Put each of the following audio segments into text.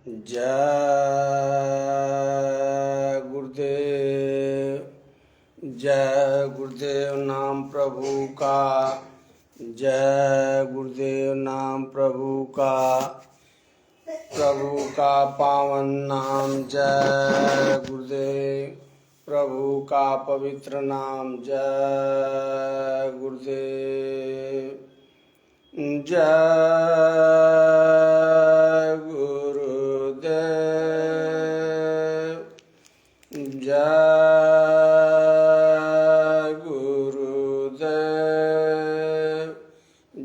जय गुरुदेव। जय गुरुदेव नाम प्रभु का। जय गुरुदेव नाम प्रभु का। प्रभु का पावन नाम जय गुरुदेव। प्रभु का पवित्र नाम जय गुरुदेव। जय गुरुदेव। जय गुरुदेव।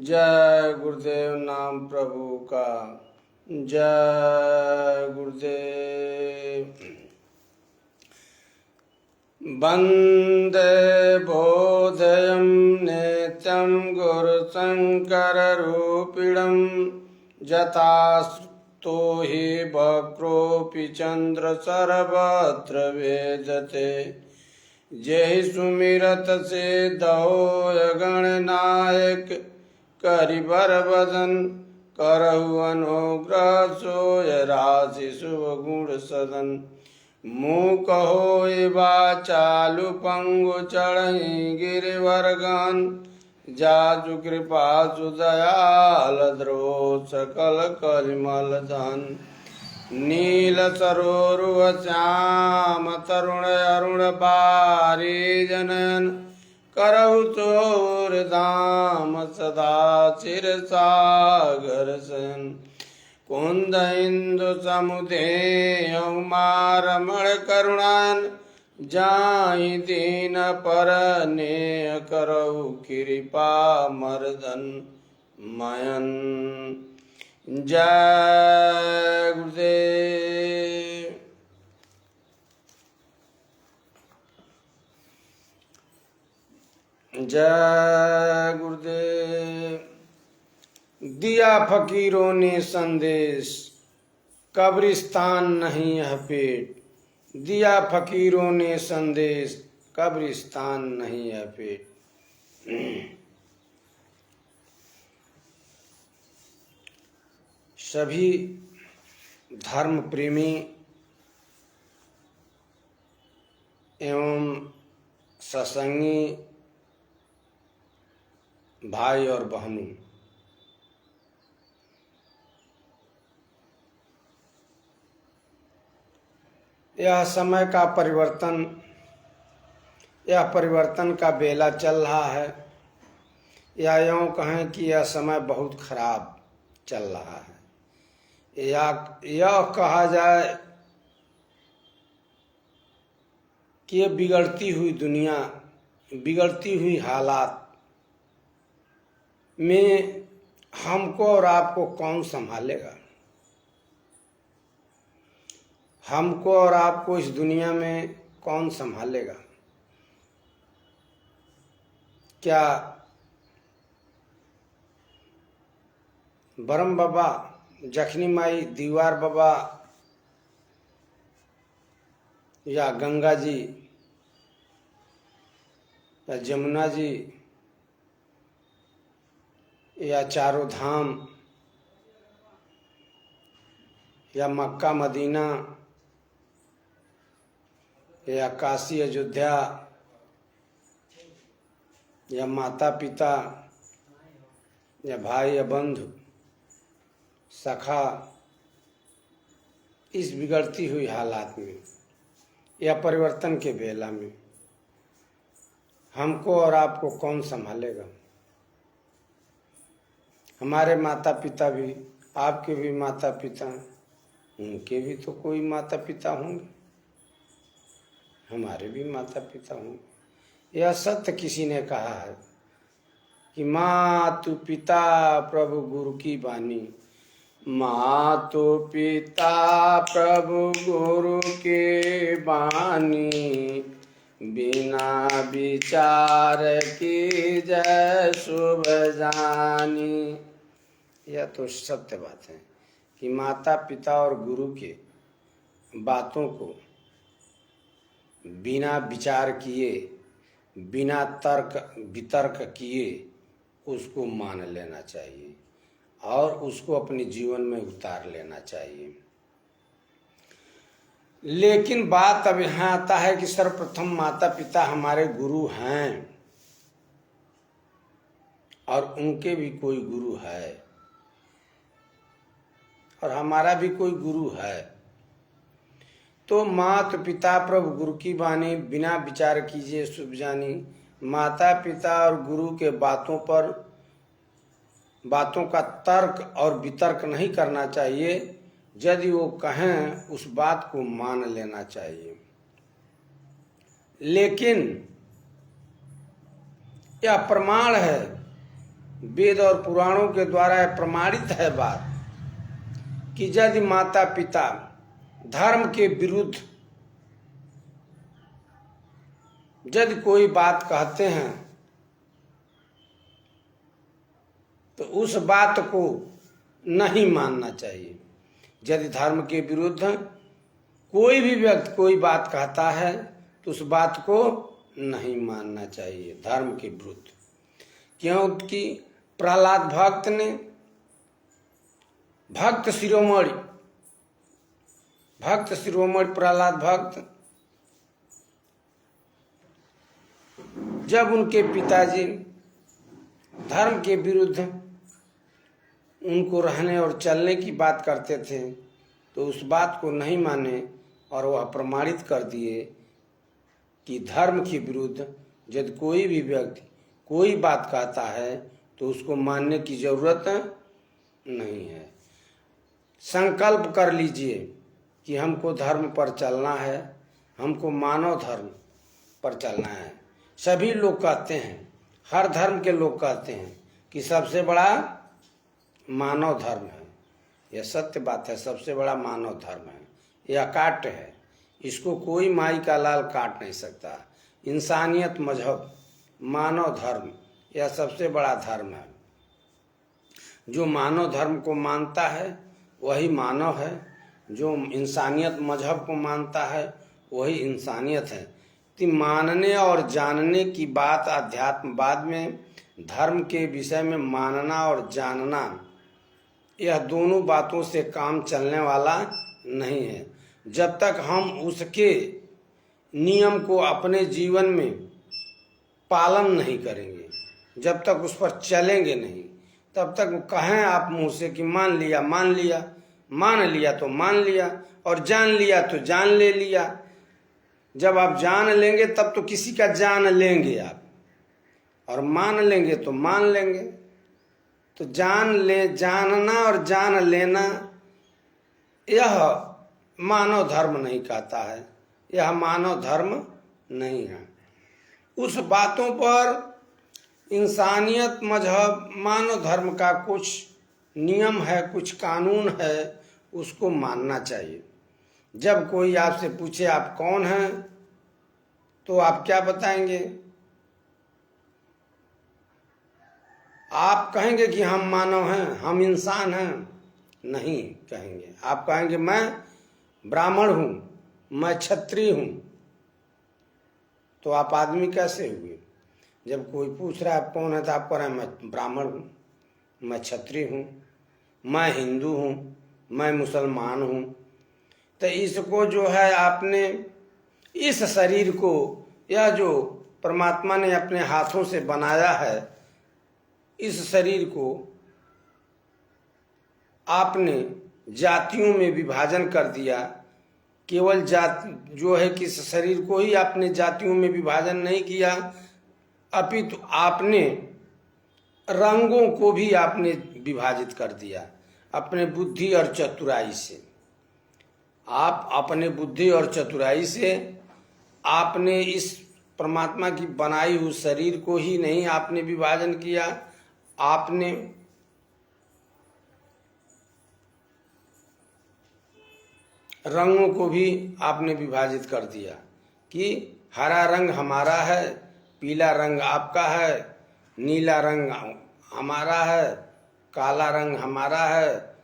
जय गुरुदेव नाम प्रभु का। जय गुरुदेव। वंदे बोधयं नित्यं गुरुशंकररूपिणं यथास्तो हि वक्रोऽपि चंद्र सर्वत्र वेदते। जेहि सुमिरत सिद्धो गणनायक करिबर बदन करहु अनुग्रह सोय राशि शुभ गुण सदन। मूक होय वाचालु पंगु चढ़ई गिरिवर्गन जाजु कृपा सुदयाल द्रो सकल कलिमल धन। नील सरोरुह श्याम तरुण अरुण बारी जनन करहु चोर धाम सदा चिर सागर सन। कुंद इंदु समुदेय उमारमण करुणान जाहि दीन पर नेय करहु कृपा मर्दन मयन। जय गुरुदेव। जय गुरुदेव। दिया फकीरों ने संदेश कब्रिस्तान नहीं यह पेट। दिया फकीरों ने संदेश कब्रिस्तान नहीं यह पेट। सभी धर्म प्रेमी एवं सत्संगी भाई और बहनों, यह समय का परिवर्तन, यह परिवर्तन का बेला चल रहा है, या यूँ कहें कि यह समय बहुत खराब चल रहा है, या यह कहा जाए कि ये बिगड़ती हुई दुनिया, बिगड़ती हुई हालात में हमको और आपको कौन संभालेगा। हमको और आपको इस दुनिया में कौन संभालेगा। क्या बरम बाबा, जखनी माई, दीवार बाबा या गंगा जी या जमुना जी या चारों धाम या मक्का मदीना या काशी अयोध्या या माता पिता या भाई या बंधु सखा, इस बिगड़ती हुई हालात में या परिवर्तन के बेला में हमको और आपको कौन संभालेगा। हमारे माता पिता भी, आपके भी माता पिता, उनके भी तो कोई माता पिता होंगे, हमारे भी माता पिता होंगे। यह सत्य किसी ने कहा है कि मातु पिता प्रभु गुरु की बानी। मातु पिता प्रभु गुरु के बानी, बिना विचार की जय शुभ जानी। यह तो सत्य बात है कि माता पिता और गुरु के बातों को बिना विचार किए, बिना तर्क वितर्क किए उसको मान लेना चाहिए और उसको अपने जीवन में उतार लेना चाहिए। लेकिन बात अब यहाँ आता है कि सर्वप्रथम माता पिता हमारे गुरु हैं और उनके भी कोई गुरु है और हमारा भी कोई गुरु है। तो माता पिता प्रभु गुरु की वाणी, बिना विचार कीजिए शुभ जानी। माता पिता और गुरु के बातों का तर्क और वितर्क नहीं करना चाहिए। यदि वो कहें उस बात को मान लेना चाहिए। लेकिन यह प्रमाण है, वेद और पुराणों के द्वारा यह प्रमाणित है बात कि यदि माता पिता धर्म के विरुद्ध यदि कोई बात कहते हैं तो उस बात को नहीं मानना चाहिए। यदि धर्म के विरुद्ध कोई भी व्यक्ति कोई बात कहता है तो उस बात को नहीं मानना चाहिए धर्म के विरुद्ध। क्योंकि प्रहलाद भक्त ने, भक्त शिरोमणि प्रहलाद भक्त, जब उनके पिताजी धर्म के विरुद्ध उनको रहने और चलने की बात करते थे तो उस बात को नहीं माने और वह प्रमाणित कर दिए कि धर्म के विरुद्ध यदि कोई भी व्यक्ति कोई बात कहता है तो उसको मानने की जरूरत नहीं है। संकल्प कर लीजिए कि हमको धर्म पर चलना है, हमको मानव धर्म पर चलना है। सभी लोग कहते हैं, हर धर्म के लोग कहते हैं कि सबसे बड़ा मानव धर्म है। यह सत्य बात है, सबसे बड़ा मानव धर्म है। यह अकाट्य है, इसको कोई माई का लाल काट नहीं सकता। इंसानियत मजहब, मानव धर्म, यह सबसे बड़ा धर्म है। जो मानव धर्म को मानता है वही मानव है, जो इंसानियत मजहब को मानता है वही इंसानियत है। तो मानने और जानने की बात अध्यात्मवाद में धर्म के विषय में मानना और जानना, यह दोनों बातों से काम चलने वाला नहीं है। जब तक हम उसके नियम को अपने जीवन में पालन नहीं करेंगे, जब तक उस पर चलेंगे नहीं, तब तक कहें आप मुंह से कि मान लिया तो मान लिया और जान लिया तो जान ले लिया। जब आप जान लेंगे तब तो किसी का जान लेंगे आप, और मान लेंगे तो मान लेंगे। तो जानना और जान लेना यह मानव धर्म नहीं कहता है, यह मानव धर्म नहीं है। उस बातों पर इंसानियत मजहब मानव धर्म का कुछ नियम है, कुछ कानून है, उसको मानना चाहिए। जब कोई आपसे पूछे आप कौन हैं तो आप क्या बताएंगे? आप कहेंगे कि हम मानव हैं, हम इंसान हैं? नहीं कहेंगे। आप कहेंगे मैं ब्राह्मण हूं, मैं क्षत्रिय हूं। तो आप आदमी कैसे हुए? जब कोई पूछ रहा है आप कौन है तो आप कह रहे हैं मैं ब्राह्मण हूं, मैं क्षत्रिय हूं, मैं हिंदू हूं, मैं मुसलमान हूं। तो इसको जो है आपने इस शरीर को, यह जो परमात्मा ने अपने हाथों से बनाया है, इस शरीर को आपने जातियों में विभाजन कर दिया। केवल जाति जो है कि इस शरीर को ही आपने जातियों में विभाजन नहीं किया, अपितु आपने रंगों को भी आपने विभाजित कर दिया अपने बुद्धि और चतुराई से। आप अपने बुद्धि और चतुराई से आपने इस परमात्मा की बनाई हुई शरीर को ही नहीं आपने विभाजन किया, आपने रंगों को भी आपने विभाजित कर दिया कि हरा रंग हमारा है, पीला रंग आपका है, नीला रंग हमारा है, काला रंग हमारा है,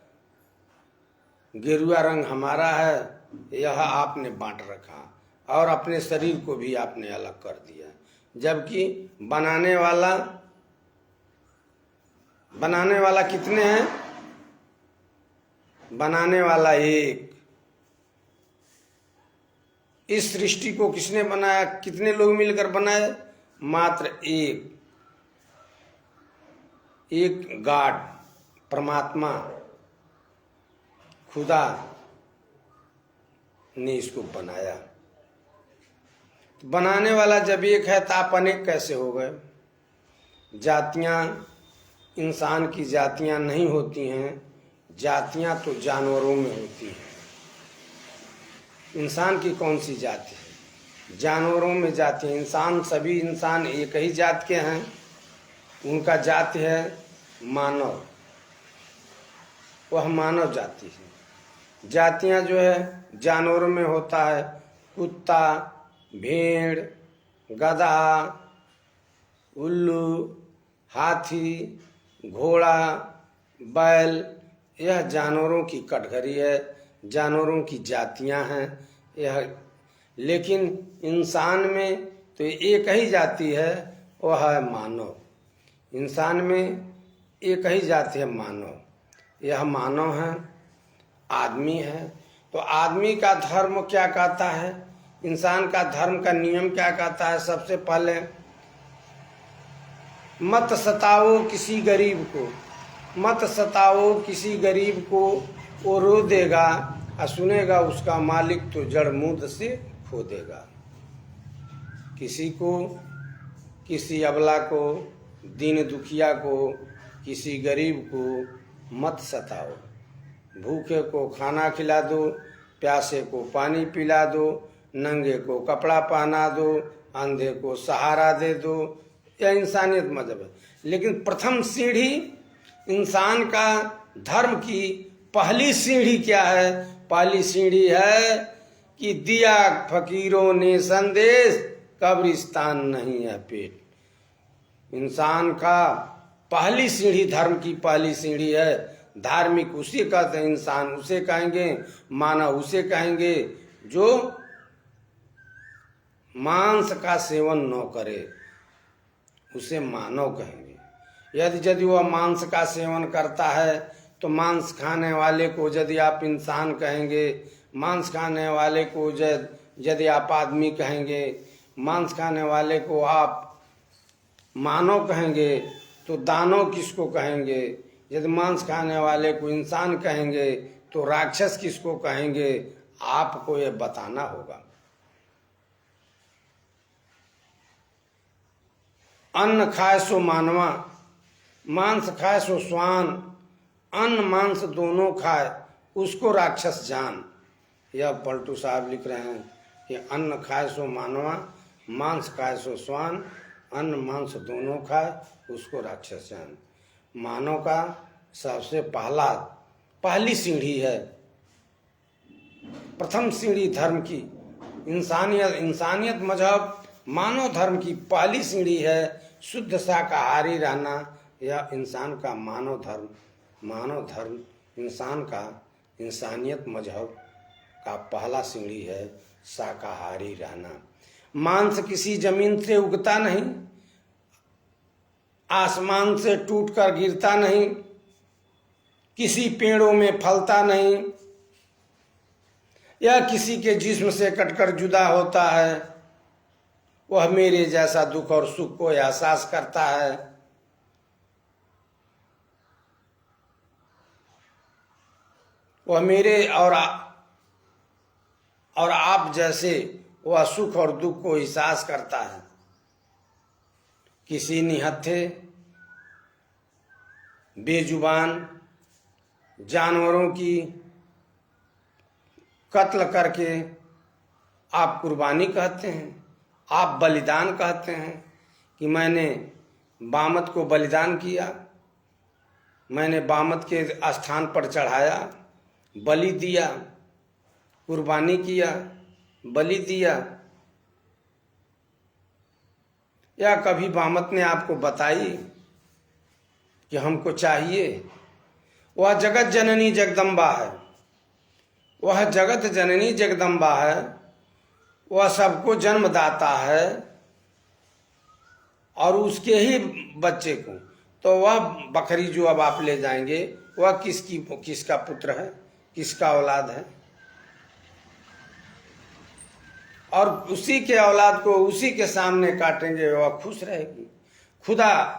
गेरुआ रंग हमारा है। यह आपने बांट रखा और अपने शरीर को भी आपने अलग कर दिया। जबकि बनाने वाला कितने हैं? बनाने वाला एक, इस सृष्टि को किसने बनाया, कितने लोग मिलकर बनाए? मात्र एक गॉड, परमात्मा, खुदा ने इसको बनाया। तो बनाने वाला जब एक है तो आप अनेक कैसे हो गए? जातियां, इंसान की जातियां नहीं होती हैं, जातियां तो जानवरों में होती हैं। इंसान की कौन सी जाति है? जानवरों में जाति है। इंसान, सभी इंसान एक ही जात के हैं, उनका जाति है मानव, वह मानव जाति है। जातियां जो है जानवरों में होता है, कुत्ता, भेड़, गधा, उल्लू, हाथी, घोड़ा, बैल, यह जानवरों की कटघरी है, जानवरों की जातियां हैं यह। लेकिन इंसान में तो एक ही जाति है, वह है मानव। इंसान में एक ही जाति है, मानव। यह मानव है, आदमी है। तो आदमी का धर्म क्या कहता है, इंसान का धर्म का नियम क्या कहता है? सबसे पहले मत सताओ किसी गरीब को, मत सताओ किसी गरीब को, वो रो देगा और सुनेगा उसका मालिक तो जड़ मूद से खो देगा। किसी को, किसी अबला को, दीन दुखिया को, किसी गरीब को मत सताओ। भूखे को खाना खिला दो, प्यासे को पानी पिला दो, नंगे को कपड़ा पहना दो, अंधे को सहारा दे दो। यह इंसानियत मजहब है। लेकिन प्रथम सीढ़ी इंसान का धर्म की पहली सीढ़ी क्या है? पहली सीढ़ी है कि दिया फकीरों ने संदेश, कब्रिस्तान नहीं है पेट। इंसान का पहली सीढ़ी, धर्म की पहली सीढ़ी है। धार्मिक उसे कहते हैं, इंसान उसे कहेंगे, मानव उसे कहेंगे जो मांस का सेवन न करे, उसे मानव कहेंगे। यदि वह मांस का सेवन करता है तो मांस खाने वाले को यदि आप इंसान कहेंगे, मांस खाने वाले को यदि आप आदमी कहेंगे, मांस खाने वाले को आप मानव कहेंगे, तो दानव किसको कहेंगे? यदि मांस खाने वाले को इंसान कहेंगे तो राक्षस किसको कहेंगे? आपको यह बताना होगा। अन्न खाए सो मानवा, मांस खाए सो स्वान, अन्न मांस दोनों खाए उसको राक्षस जान। यह पलटू साहब लिख रहे हैं कि अन्न खाए सो मानवा, मांस खाए सो स्वान, अन्न मांस दोनों खाए उसको राक्षस जान। मानव का सबसे पहली सीढ़ी है, प्रथम सीढ़ी धर्म की। इंसानियत मजहब मानव धर्म की पहली सीढ़ी है। शुद्ध शाकाहारी रहना यह इंसान का मानव धर्म इंसान का, इंसानियत मजहब का पहला सीढ़ी है शाकाहारी रहना। मांस किसी जमीन से उगता नहीं, आसमान से टूटकर गिरता नहीं, किसी पेड़ों में फलता नहीं, यह किसी के जिस्म से कटकर जुदा होता है। वह मेरे जैसा दुख और सुख को एहसास करता है। वह मेरे और आप जैसे वह सुख और दुख को एहसास करता है। किसी निहत्थे बेजुबान जानवरों की कत्ल करके आप कुर्बानी कहते हैं, आप बलिदान कहते हैं कि मैंने बामत को बलिदान किया, मैंने बामत के स्थान पर चढ़ाया, बलि दिया, कुर्बानी किया, बलि दिया। या कभी बामत ने आपको बताई कि हमको चाहिए? वह जगत जननी जगदम्बा है, वह जगत जननी जगदम्बा है, वह सबको जन्मदाता है और उसके ही बच्चे को, तो वह बकरी जो अब आप ले जाएंगे वह किसका पुत्र है, किसका औलाद है? और उसी के औलाद को उसी के सामने काटेंगे, वह खुश रहेगी। खुदा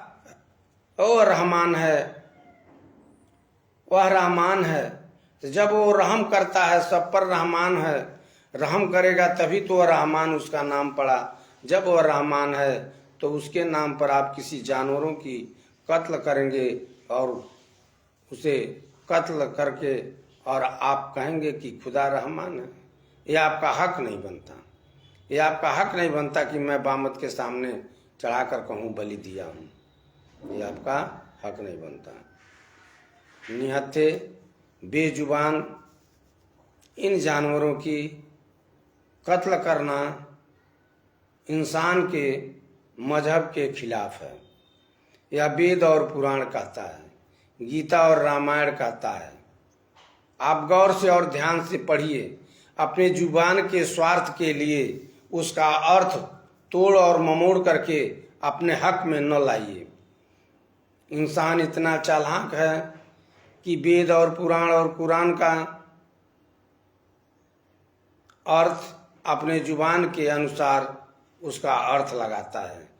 वो रहमान है, वह रहमान है। तो जब वो रहम करता है, सब पर रहमान है, रहम करेगा तभी तो वह रहमान उसका नाम पड़ा। जब वह रहमान है तो उसके नाम पर आप किसी जानवरों की कत्ल करेंगे और उसे कत्ल करके और आप कहेंगे कि खुदा रहमान है। ये आपका हक नहीं बनता। ये आपका हक नहीं बनता कि मैं बामत के सामने चढ़ाकर कहूँ बलि दिया हूँ। ये आपका हक नहीं बनता। निहत्थे बेजुबान इन जानवरों की कत्ल करना इंसान के मजहब के खिलाफ है। यह वेद और पुराण कहता है, गीता और रामायण कहता है। आप गौर से और ध्यान से पढ़िए। अपने जुबान के स्वार्थ के लिए उसका अर्थ तोड़ और ममोड़ करके अपने हक में न लाइए। इंसान इतना चालाक है कि वेद और पुराण और कुरान का अर्थ अपने जुबान के अनुसार उसका अर्थ लगाता है।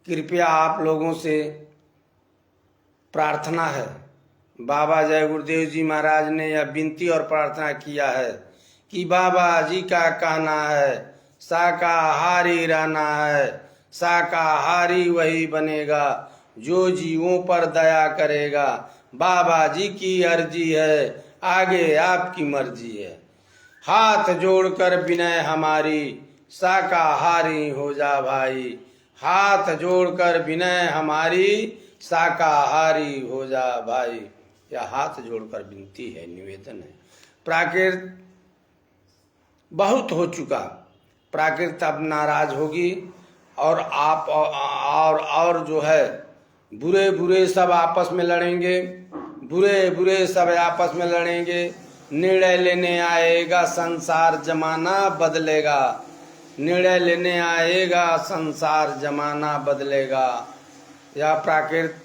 कृपया आप लोगों से प्रार्थना है, बाबा जय गुरुदेव जी महाराज ने यह विनती और प्रार्थना किया है कि बाबा जी का कहना है शाकाहारी रहना है, शाकाहारी वही बनेगा जो जीवों पर दया करेगा। बाबा जी की अर्जी है, आगे आपकी मर्जी है। हाथ जोड़कर विनय हमारी, शाकाहारी हो जा भाई। हाथ जोड़कर विनय हमारी, शाकाहारी हो जा भाई। यह हाथ जोड़कर विनती है, निवेदन है। प्राकृत बहुत हो चुका, प्राकृत अब नाराज होगी और आप और जो है बुरे बुरे सब आपस में लड़ेंगे, बुरे बुरे सब आपस में लड़ेंगे। निर्णय लेने आएगा संसार, जमाना बदलेगा। निर्णय लेने आएगा संसार, जमाना बदलेगा। यह प्राकृत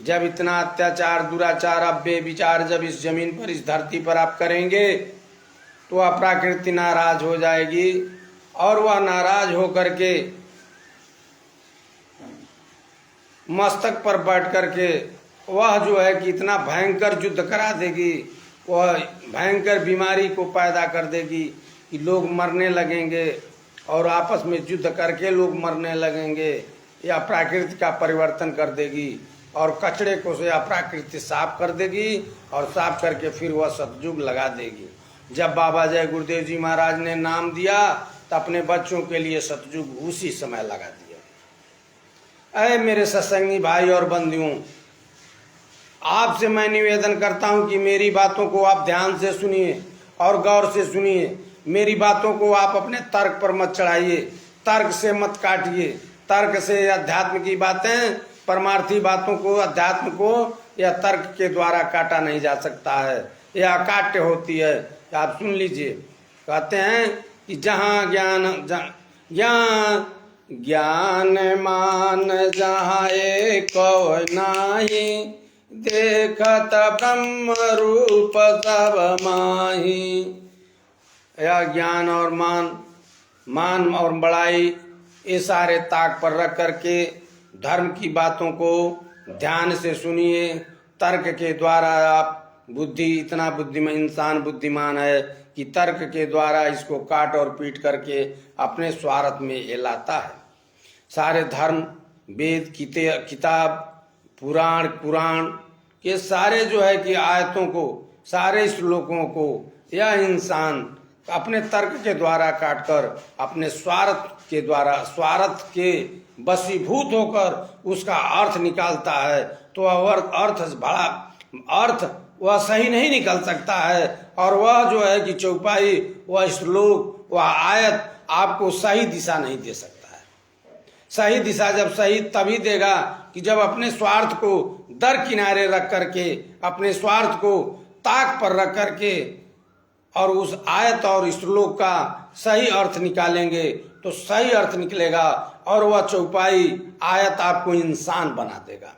जब इतना अत्याचार दुराचार अब बेविचार जब इस जमीन पर इस धरती पर आप करेंगे तो वह प्रकृति नाराज हो जाएगी और वह नाराज होकर के मस्तक पर बैठ करके वह जो है कि इतना भयंकर युद्ध करा देगी, वह भयंकर बीमारी को पैदा कर देगी कि लोग मरने लगेंगे और आपस में युद्ध करके लोग मरने लगेंगे। या प्रकृति का परिवर्तन कर देगी और कचड़े को से प्रकृति साफ कर देगी और साफ करके फिर वह सतयुग लगा देगी। जब बाबा जय गुरुदेव जी महाराज ने नाम दिया तो अपने बच्चों के लिए सतयुग उसी समय लगा दिया। अरे मेरे सत्संगी भाई और बंधुओं, आपसे मैं निवेदन करता हूं कि मेरी बातों को आप ध्यान से सुनिए और गौर से सुनिए। मेरी बातों को आप अपने तर्क पर मत चढ़ाइए, तर्क से मत काटिए। तर्क से अध्यात्म की बातें, परमार्थी बातों को, अध्यात्म को या तर्क के द्वारा काटा नहीं जा सकता है, यह अकाट्य होती है। आप सुन लीजिए, कहते हैं कि जहाँ ज्ञान मान जहाँ एक नाही, देखत ब्रह्म रूप सब माही। या ज्ञान और मान और बड़ाई ये सारे ताक पर रख करके धर्म की बातों को ध्यान से सुनिए। तर्क के द्वारा आप इतना बुद्धिमान इंसान बुद्धिमान है कि तर्क के द्वारा इसको काट और पीट करके अपने स्वार्थ में ये लाता है। सारे धर्म, वेद, किताब, पुराण के सारे जो है कि आयतों को, सारे श्लोकों को यह इंसान अपने तर्क के द्वारा काटकर अपने स्वार्थ के द्वारा, स्वार्थ के वशीभूत होकर उसका अर्थ निकालता है। तो वह अर्थ वह सही नहीं निकल सकता है और वह जो है कि चौपाई, वह श्लोक, वह आयत आपको सही दिशा नहीं दे सकता है। सही दिशा जब सही तभी देगा कि जब अपने स्वार्थ को दर किनारे रख करके, अपने स्वार्थ को ताक पर रख करके और उस आयत और श्लोक का सही अर्थ निकालेंगे तो सही अर्थ निकलेगा और वह चौपाई आयत आपको इंसान बना देगा।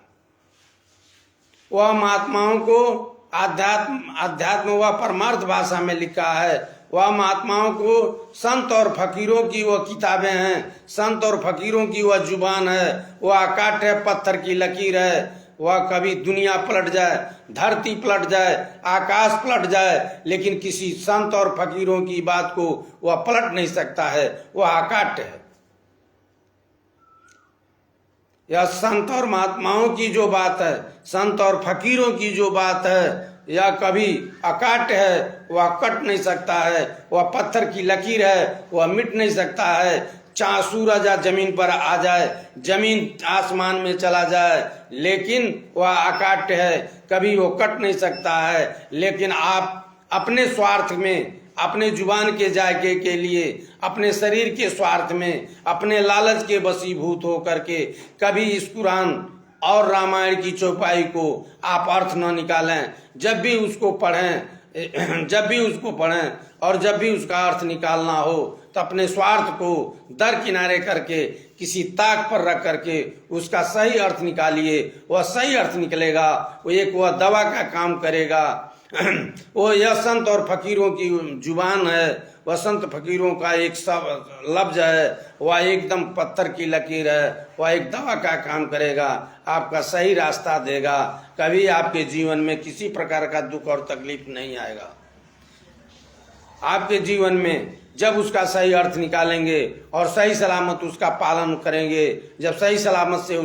वह महात्माओं को अध्यात्म व परमार्थ भाषा में लिखा है, वह महात्माओं को, संत और फकीरों की वह किताबें हैं, संत और फकीरों की वह जुबान है, वह अकाट है, पत्थर की लकीर है। वह कभी दुनिया पलट जाए, धरती पलट जाए, आकाश पलट जाए, लेकिन किसी संत और फकीरों की बात को वह पलट नहीं सकता है, वह अकाट है। यह संत और महात्माओं की जो बात है, संत और फकीरों की जो बात है, यह कभी अकाट है, वह कट नहीं सकता है। वह पत्थर की लकीर है, वह मिट नहीं सकता है। चाहे सूरज या जमीन पर आ जाए, जमीन आसमान में चला जाए, लेकिन वह अकाट है, कभी वो कट नहीं सकता है। लेकिन आप अपने स्वार्थ में, अपने जुबान के जायके के लिए, अपने शरीर के स्वार्थ में, अपने लालच के वशीभूत हो करके कभी इस कुरान और रामायण की चौपाई को आप अर्थ न निकालें। जब भी उसको पढ़ें, जब भी उसको पढ़ें और जब भी उसका अर्थ निकालना हो, तो अपने स्वार्थ को दरकिनारे करके किसी ताक पर रख करके उसका सही अर्थ निकालिए। वह सही अर्थ निकलेगा, वो एक वह दवा का काम करेगा। वो यह संत और फकीरों की जुबान है, वह संत फकीरों का एक सब लफ्ज है, वह एकदम पत्थर की लकीर है, वह एक दवा का काम करेगा, आपका सही रास्ता देगा। कभी आपके जीवन में किसी प्रकार का दुख और तकलीफ नहीं आएगा। आपके जीवन में जब उसका सही अर्थ निकालेंगे और सही सलामत उसका पालन करेंगे, जब सही सलामत से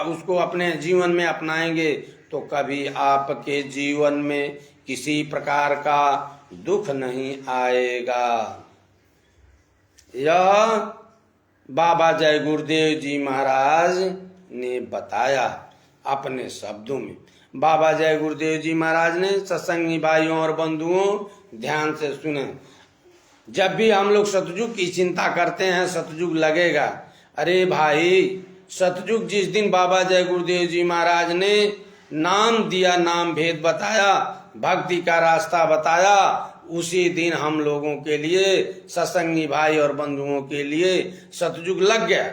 उसको अपने जीवन में अपनाएंगे, तो कभी आपके जीवन में किसी प्रकार का दुख नहीं आएगा। यह बाबा जय गुरुदेव जी महाराज ने बताया अपने शब्दों में। बाबा जय गुरुदेव जी महाराज ने, सत्संगी भाइयों और बंधुओं ध्यान से सुने, जब भी हम लोग सतयुग की चिंता करते हैं, सतयुग लगेगा। अरे भाई, सतयुग जिस दिन बाबा जय गुरुदेव जी महाराज ने नाम दिया, नाम भेद बताया, भक्ति का रास्ता बताया, उसी दिन हम लोगों के लिए, सत्संगी भाई और बंधुओं के लिए सतयुग लग गया।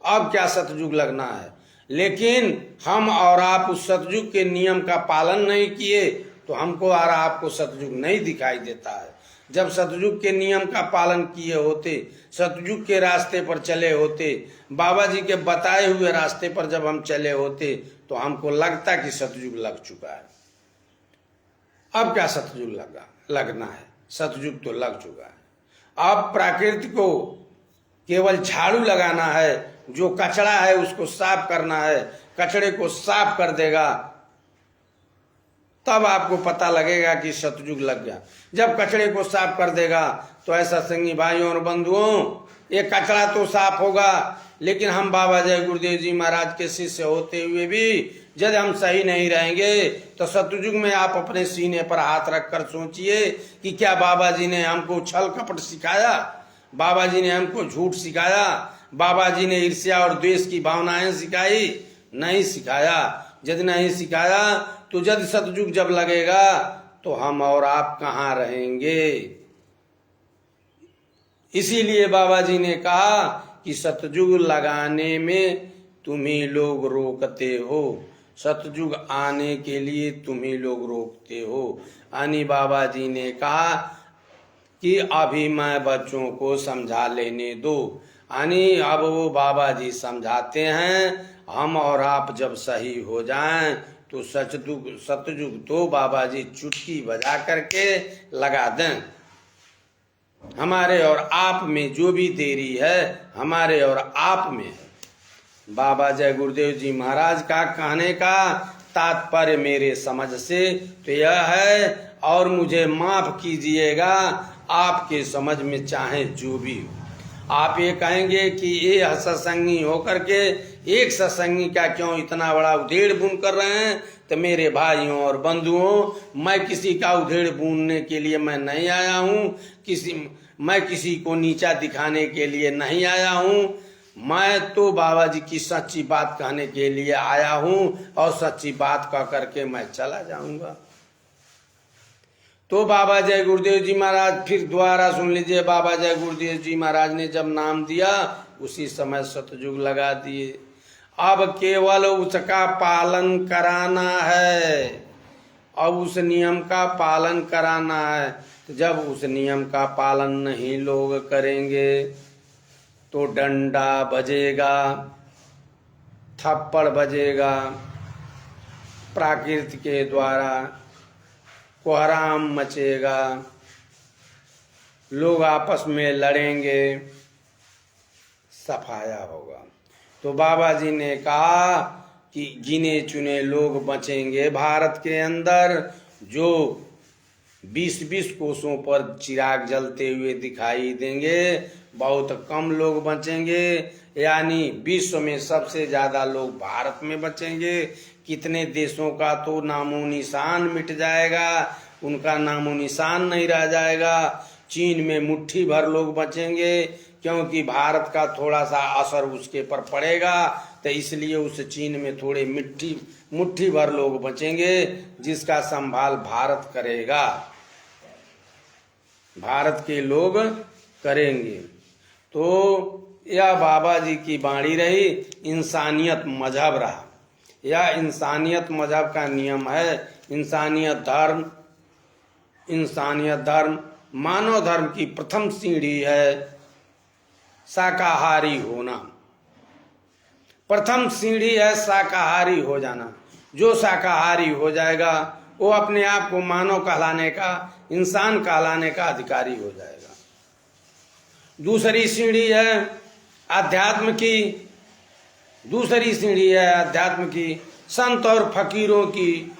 अब क्या सतयुग लगना है, लेकिन हम और आप उस सतयुग के नियम का पालन नहीं किए तो हमको और आपको सतयुग नहीं दिखाई देता है। जब सतयुग के नियम का पालन किए होते, सतयुग के रास्ते पर चले होते, बाबा जी के बताए हुए रास्ते पर जब हम चले होते, तो हमको लगता कि सतयुग लग चुका है। अब क्या सतयुग लगना है, सतयुग तो लग चुका है। अब प्रकृति को केवल झाड़ू लगाना है, जो कचरा है उसको साफ करना है, कचरे को साफ कर देगा, तब आपको पता लगेगा कि सतयुग लग गया। जब कचरे को साफ कर देगा तो ऐसा संगी भाइयों और बंधुओं, ये कचरा तो साफ होगा, लेकिन हम बाबा जय गुरुदेव जी महाराज के शिष्य होते हुए भी यदि हम सही नहीं रहेंगे, तो सतयुग में आप अपने सीने पर हाथ रखकर सोचिए कि क्या बाबा जी ने हमको छल कपट सिखाया, बाबा जी ने हमको झूठ सिखाया, बाबा जी ने ईर्ष्या और द्वेष की भावनाएं सिखाई? नहीं सिखाया। यदि नहीं सिखाया तो यदि सतयुग जब लगेगा तो हम और आप कहाँ रहेंगे। इसीलिए बाबा जी ने कहा कि सतयुग लगाने में तुम ही लोग रोकते हो, सतयुग आने के लिए तुम ही लोग रोकते हो। यानी बाबा जी ने कहा कि अभी मैं बच्चों को समझा लेने दो, यानी अब वो बाबा जी समझाते हैं, हम और आप जब सही हो जाएं तो सतयुग तो बाबा जी चुटकी बजा करके लगा दें। हमारे और आप में जो भी देरी है, हमारे और आप में है। बाबा जय गुरुदेव जी महाराज का कहने का तात्पर्य मेरे समझ से तो यह है, और मुझे माफ कीजिएगा, आपके समझ में चाहे जो भी हो। आप ये कहेंगे कि ये सत्संगी होकर के एक सत्संगी का क्यों इतना बड़ा उधेड़ बुन कर रहे हैं। तो मेरे भाइयों और बंधुओं, मैं किसी का उधेड़ बुनने के लिए मैं नहीं आया हूँ, मैं किसी को नीचा दिखाने के लिए नहीं आया हूँ। मैं तो बाबा जी की सच्ची बात कहने के लिए आया हूँ, और सच्ची बात कह करके मैं चला जाऊंगा। तो बाबा जय गुरुदेव जी महाराज, फिर दोबारा सुन लीजिए, बाबा जय गुरुदेव जी महाराज ने जब नाम दिया उसी समय सतयुग लगा दिए। अब केवल उसका पालन कराना है, अब उस नियम का पालन कराना है। तो जब उस नियम का पालन नहीं लोग करेंगे तो डंडा बजेगा, थप्पड़ बजेगा, प्रकृति के द्वारा कोहराम मचेगा, लोग आपस में लड़ेंगे, सफाया होगा। तो बाबा जी ने कहा कि गिने चुने लोग बचेंगे भारत के अंदर, जो 20-20 कोसों पर चिराग जलते हुए दिखाई देंगे, बहुत कम लोग बचेंगे। यानी विश्व में सबसे ज्यादा लोग भारत में बचेंगे। कितने देशों का तो नामो निशान मिट जाएगा, उनका नामो निशान नहीं रह जाएगा। चीन में मुट्ठी भर लोग बचेंगे, क्योंकि भारत का थोड़ा सा असर उसके पर पड़ेगा, तो इसलिए उस चीन में थोड़े मुट्ठी भर लोग बचेंगे, जिसका संभाल भारत करेगा, भारत के लोग करेंगे। तो यह बाबा जी की बाणी रही, इंसानियत मजहब रहा। यह इंसानियत मजहब का नियम है। इंसानियत धर्म मानव धर्म की प्रथम सीढ़ी है शाकाहारी होना। प्रथम सीढ़ी है शाकाहारी हो जाना। जो शाकाहारी हो जाएगा वो अपने आप को मानव कहलाने का, इंसान कहलाने का अधिकारी हो जाएगा। दूसरी सीढ़ी है अध्यात्म की। दूसरी सीढ़ी है अध्यात्म की, संत और फकीरों की।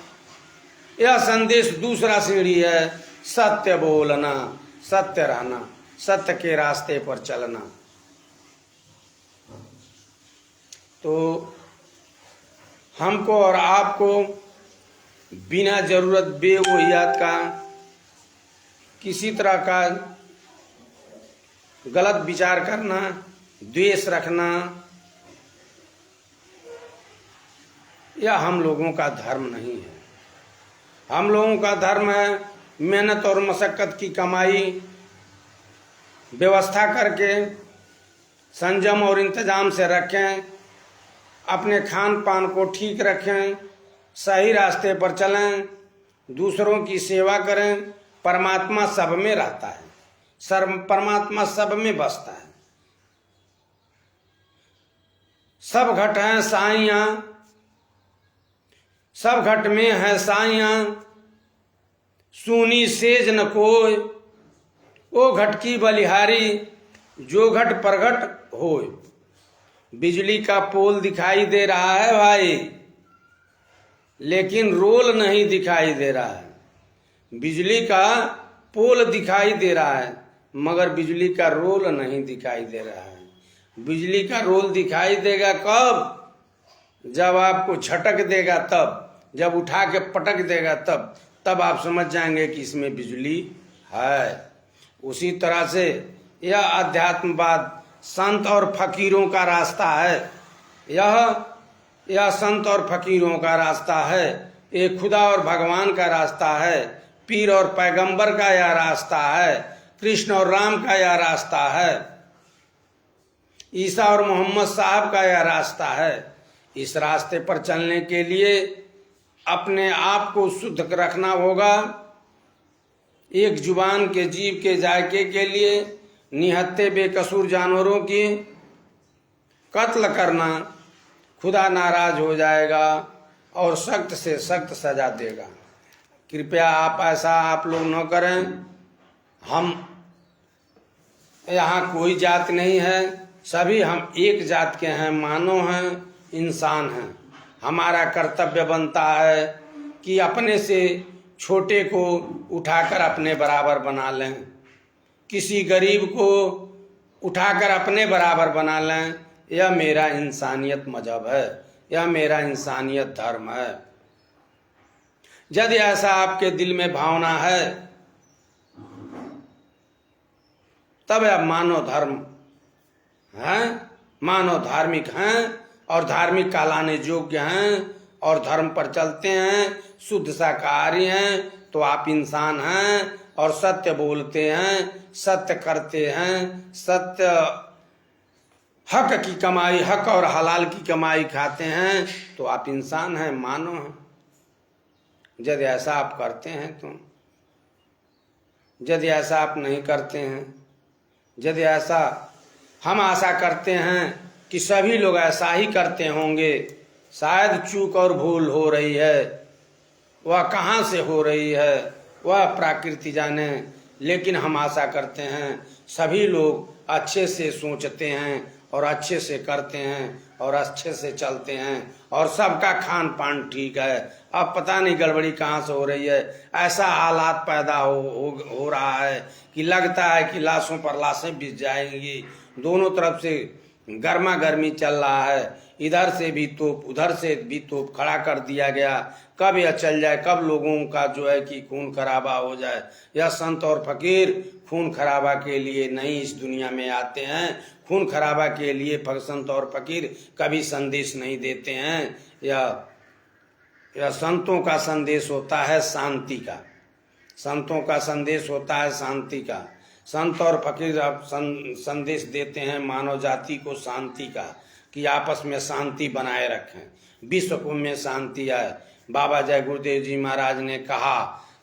यह संदेश दूसरा सीढ़ी है सत्य बोलना, सत्य रहना, सत्य के रास्ते पर चलना। तो हमको और आपको बिना जरूरत बेवहियात का, किसी तरह का गलत विचार करना, द्वेष रखना, यह हम लोगों का धर्म नहीं है। हम लोगों का धर्म है मेहनत और मशक्कत की कमाई, व्यवस्था करके संयम और इंतजाम से रखें, अपने खान पान को ठीक रखें, सही रास्ते पर चलें, दूसरों की सेवा करें। परमात्मा सब में रहता है, परमात्मा सब में बसता है। सब घट हैं साइयां, सब घट में है साइयां, सुनी सेज न कोय, ओ घट की बलिहारी, जो घट प्रगट होय। बिजली का पोल दिखाई दे रहा है भाई, लेकिन रोल नहीं दिखाई दे रहा है। बिजली का पोल दिखाई दे रहा है, मगर बिजली का रोल नहीं दिखाई दे रहा है। बिजली का रोल दिखाई देगा कब? जब आपको झटक देगा, तब जब उठा के पटक देगा तब आप समझ जाएंगे कि इसमें बिजली है। उसी तरह से यह अध्यात्मवाद संत और फकीरों का रास्ता है। यह संत और फकीरों का रास्ता है। ये खुदा और भगवान का रास्ता है। पीर और पैगंबर का यह रास्ता है। कृष्ण और राम का यह रास्ता है। ईसा और मोहम्मद साहब का यह रास्ता है। इस रास्ते पर चलने के लिए अपने आप को शुद्ध रखना होगा। एक जुबान के जीव के जायके के लिए निहत्थे बेकसूर जानवरों की कत्ल करना, खुदा नाराज हो जाएगा और सख्त से सख्त सजा देगा। कृपया आप लोग न करें। हम यहाँ कोई जात नहीं है, सभी हम एक जात के हैं, मानव हैं, इंसान हैं। हमारा कर्तव्य बनता है कि अपने से छोटे को उठाकर अपने बराबर बना लें, किसी गरीब को उठाकर अपने बराबर बना लें। यह मेरा इंसानियत मजहब है, यह मेरा इंसानियत धर्म है। यदि ऐसा आपके दिल में भावना है तब यह मानव धर्म है, मानव धार्मिक हैं और धार्मिक कहलाने योग्य हैं और धर्म पर चलते हैं, शुद्ध शाकाहारी हैं, तो आप इंसान हैं और सत्य बोलते हैं, सत्य करते हैं, सत्य हक की कमाई, हक और हलाल की कमाई खाते हैं, तो आप इंसान हैं, मानव हैं। यदि ऐसा आप करते हैं तो, यदि ऐसा आप नहीं करते हैं, यदि ऐसा हम आशा करते हैं कि सभी लोग ऐसा ही करते होंगे, शायद चूक और भूल हो रही है, वह कहाँ से हो रही है वह प्रकृति जाने, लेकिन हम आशा करते हैं सभी लोग अच्छे से सोचते हैं और अच्छे से करते हैं और अच्छे से चलते हैं और सबका खान पान ठीक है। अब पता नहीं गड़बड़ी कहाँ से हो रही है, ऐसा हालात पैदा हो रहा है कि लगता है कि लाशों पर लाशें बिछ जाएंगी। दोनों तरफ से गर्मा गर्मी चल रहा है, इधर से भी तोप उधर से भी तोप खड़ा कर दिया गया। कब यह चल जाए, कब लोगों का जो है कि खून खराबा हो जाए। यह संत और फकीर खून खराबा के लिए नहीं इस दुनिया में आते हैं, खून खराबा के लिए संत और फकीर कभी संदेश नहीं देते हैं। यह संतों का संदेश होता है शांति का, संतों का संदेश होता है शांति का। संत और फकीर अब संदेश देते हैं मानव जाति को शांति का, कि आपस में शांति बनाए रखें, विश्व में शांति आए। बाबा जय गुरुदेव जी महाराज ने कहा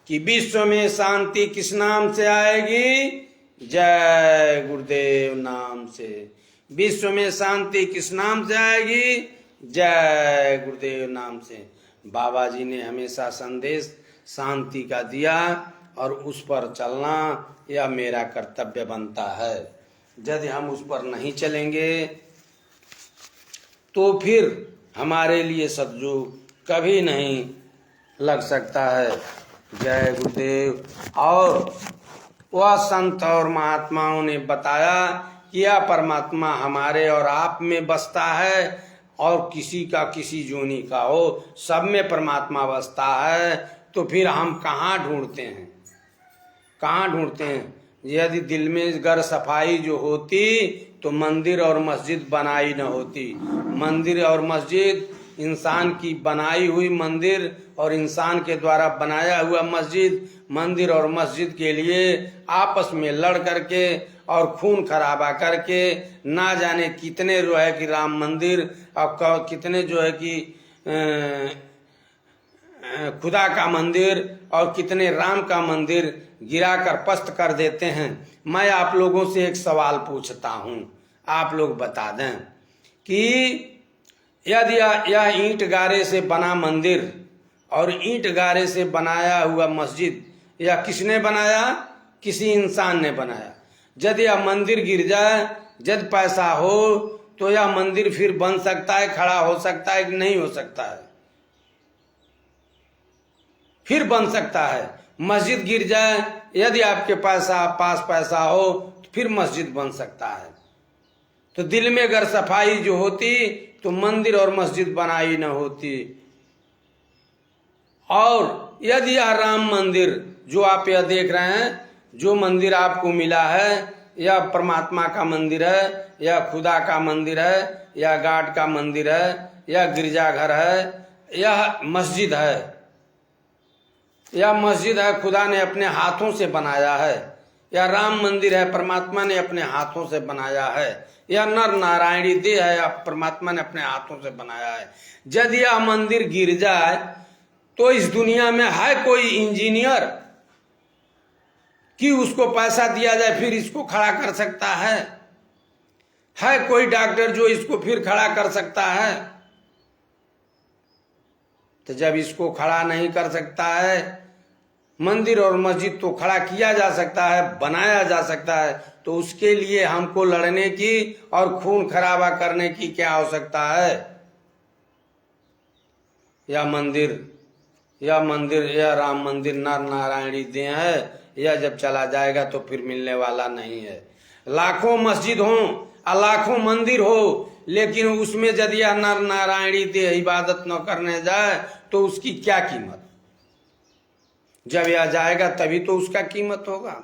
कि विश्व में शांति किस नाम से आएगी? जय गुरुदेव नाम से। विश्व में शांति किस नाम से आएगी? जय गुरुदेव नाम से। बाबा जी ने हमेशा संदेश शांति का दिया और उस पर चलना यह मेरा कर्तव्य बनता है। यदि हम उस पर नहीं चलेंगे तो फिर हमारे लिए सद्योग कभी नहीं लग सकता है। जय गुरुदेव। और वह संत और महात्माओं ने बताया कि यह परमात्मा हमारे और आप में बसता है और किसी का किसी जोनी का हो, सब में परमात्मा बसता है। तो फिर हम कहाँ ढूंढते हैं, कहाँ ढूंढते हैं? यदि दिल में गर सफाई जो होती तो मंदिर और मस्जिद बनाई न होती। मंदिर और मस्जिद, इंसान की बनाई हुई मंदिर और इंसान के द्वारा बनाया हुआ मस्जिद, मंदिर और मस्जिद के लिए आपस में लड़ करके और खून खराबा करके ना जाने कितने जो है कि राम मंदिर और कितने जो है कि खुदा का मंदिर और कितने राम का मंदिर गिराकर पस्त कर देते हैं। मैं आप लोगों से एक सवाल पूछता हूं, आप लोग बता दें कि यदि यह ईंट गारे से बना मंदिर और ईंट गारे से बनाया हुआ मस्जिद, यह किसने बनाया? किसी इंसान ने बनाया। यदि यह मंदिर गिर जाए, यदि पैसा हो तो यह मंदिर फिर बन सकता है, खड़ा हो सकता है कि नहीं हो सकता है? फिर बन सकता है। मस्जिद गिर जाए, यदि आपके पास पैसा हो तो फिर मस्जिद बन सकता है। तो दिल में अगर सफाई जो होती तो मंदिर और मस्जिद बनाई न होती। और यदि यह राम मंदिर जो आप यह देख रहे हैं, जो मंदिर आपको मिला है, यह परमात्मा का मंदिर है, यह खुदा का मंदिर है, यह गाड का मंदिर है, यह गिरजाघर है, यह मस्जिद है, यह मस्जिद है, खुदा ने अपने हाथों से बनाया है। यह राम मंदिर है, परमात्मा ने अपने हाथों से बनाया है। यह नर नारायणी देह है, परमात्मा ने अपने हाथों से बनाया है। यदि यह मंदिर गिर जाए तो इस दुनिया में है कोई इंजीनियर कि उसको पैसा दिया जाए फिर इसको खड़ा कर सकता है? है कोई डॉक्टर जो इसको फिर खड़ा कर सकता है? तो जब इसको खड़ा नहीं कर सकता है, मंदिर और मस्जिद तो खड़ा किया जा सकता है, बनाया जा सकता है, तो उसके लिए हमको लड़ने की और खून खराबा करने की क्या आवश्यकता है? यह मंदिर यह राम मंदिर नर नारायणी देह है। यह जब चला जाएगा तो फिर मिलने वाला नहीं है। लाखों मस्जिद हो और लाखों मंदिर हो, लेकिन उसमें यदि यह नर नारायणी देह इबादत न करने जाए तो उसकी क्या कीमत? जब यह जाएगा तभी तो उसका कीमत होगा।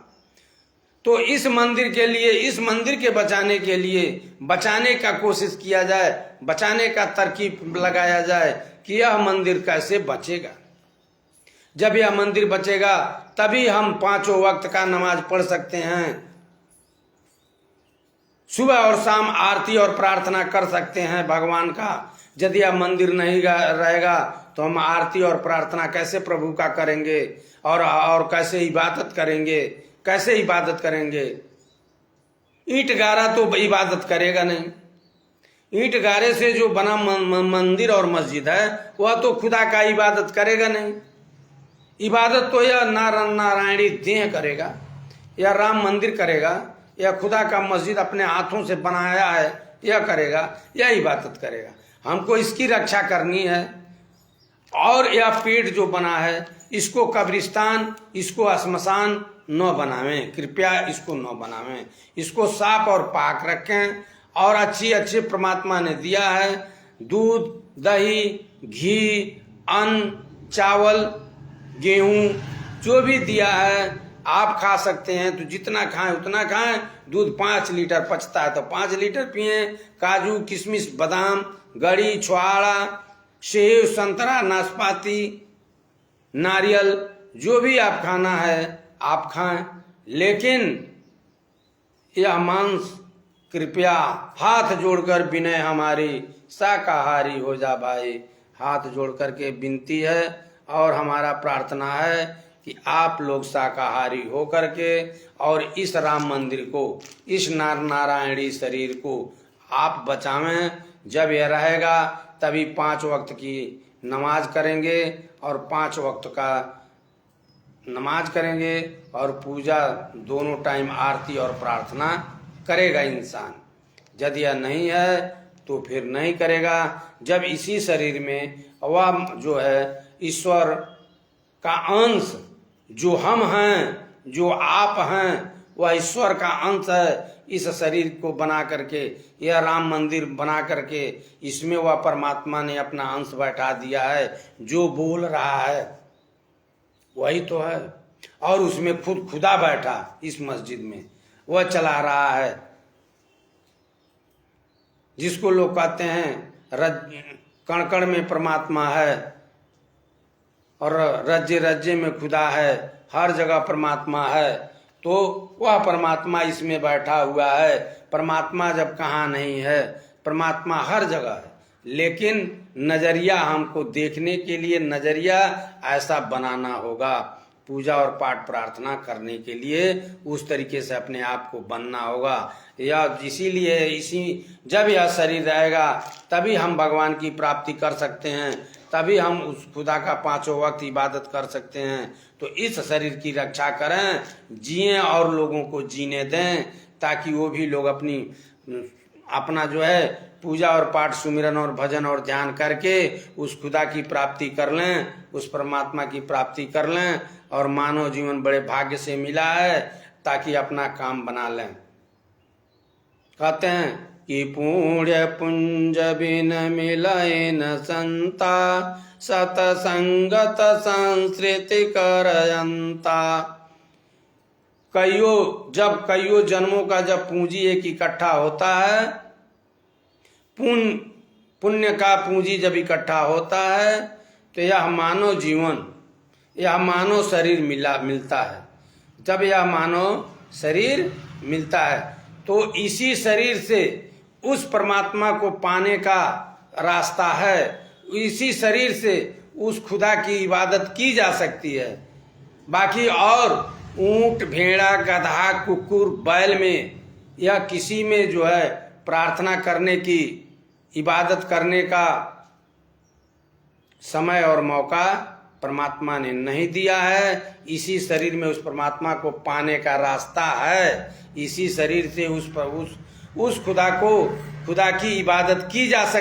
तो इस मंदिर के लिए, इस मंदिर के बचाने के लिए बचाने का कोशिश किया जाए, बचाने का तरकीब लगाया जाए कि यह मंदिर कैसे बचेगा। जब यह मंदिर बचेगा तभी हम 5 वक्त का नमाज पढ़ सकते हैं, सुबह और शाम आरती और प्रार्थना कर सकते हैं भगवान का। यदि यह मंदिर नहीं रहेगा तो हम आरती और प्रार्थना कैसे प्रभु का करेंगे और कैसे इबादत करेंगे, कैसे इबादत करेंगे। ईंट गारा तो इबादत करेगा नहीं। ईंट गारे से जो बना मंदिर और मस्जिद है वह तो खुदा का इबादत करेगा नहीं। इबादत तो यह नारायणी देह करेगा, या राम मंदिर करेगा, या खुदा का मस्जिद अपने हाथों से बनाया है यह करेगा, यह इबादत करेगा। हमको इसकी रक्षा करनी है। और यह पेड़ जो बना है इसको कब्रिस्तान, इसको श्मशान न बनावें, कृपया इसको न बनावें। इसको साफ और पाक रखें। और अच्छे परमात्मा ने दिया है, दूध, दही, घी, अन्न, चावल, गेहूं, जो भी दिया है आप खा सकते हैं, तो जितना खाएं उतना खाएं। दूध 5 लीटर पचता है तो 5 लीटर पिए। काजू, किशमिश, बादाम, गड़ी, छुआड़ा, सेब, संतरा, नाशपाती, नारियल, जो भी आप खाना है आप खाएं। लेकिन यह मांस कृपया हाथ जोड़कर विनय हमारी, शाकाहारी हो जा भाई। हाथ जोड़ करके विनती है और हमारा प्रार्थना है कि आप लोग शाकाहारी हो करके और इस राम मंदिर को, इस नारायणी शरीर को आप बचावें। जब यह रहेगा तभी 5 वक्त की नमाज करेंगे और 5 वक्त का नमाज करेंगे और पूजा, दोनों टाइम आरती और प्रार्थना करेगा इंसान। यदि यह नहीं है तो फिर नहीं करेगा। जब इसी शरीर में वह जो है ईश्वर का अंश, जो हम हैं, जो आप हैं, वह ईश्वर का अंश है। इस शरीर को बना करके, यह राम मंदिर बना करके, इसमें वह परमात्मा ने अपना अंश बैठा दिया है। जो बोल रहा है वही तो है। और उसमें खुद खुदा बैठा इस मस्जिद में, वह चला रहा है। जिसको लोग कहते हैं कण कण में परमात्मा है और रज्जे रज्जे में खुदा है, हर जगह परमात्मा है, तो वह परमात्मा इसमें बैठा हुआ है। परमात्मा जब कहाँ नहीं है, परमात्मा हर जगह है। लेकिन नजरिया हमको देखने के लिए नजरिया ऐसा बनाना होगा, पूजा और पाठ प्रार्थना करने के लिए उस तरीके से अपने आप को बनना होगा। या इसीलिए जब यह शरीर रहेगा तभी हम भगवान की प्राप्ति कर सकते हैं, तभी हम उस खुदा का 5 वक्त इबादत कर सकते हैं। तो इस शरीर की रक्षा करें, जिएं और लोगों को जीने दें, ताकि वो भी लोग अपना जो है पूजा और पाठ, सुमिरन और भजन और ध्यान करके उस खुदा की प्राप्ति कर लें, उस परमात्मा की प्राप्ति कर लें। और मानव जीवन बड़े भाग्य से मिला है, ताकि अपना काम बना लें। कहते हैं कि पुण्य पुंज बिन मिलय न संता, सतसंगत संस्कृति करयंता। कईयों जन्मों का जब पूंजी एक इकट्ठा होता है, पुण्य का पूंजी जब इकट्ठा होता है, तो यह मानव जीवन, यह मानव शरीर मिलता है। जब यह मानव शरीर मिलता है तो इसी शरीर से उस परमात्मा को पाने का रास्ता है। इसी शरीर से उस खुदा की इबादत की जा सकती है। बाकी और ऊंट, भेड़ा, गधा, कुकुर, बैल में या किसी में जो है प्रार्थना करने की, इबादत करने का समय और मौका परमात्मा ने नहीं दिया है। इसी शरीर में उस परमात्मा को पाने का रास्ता है। इसी शरीर से उस खुदा की इबादत की जा सकती है।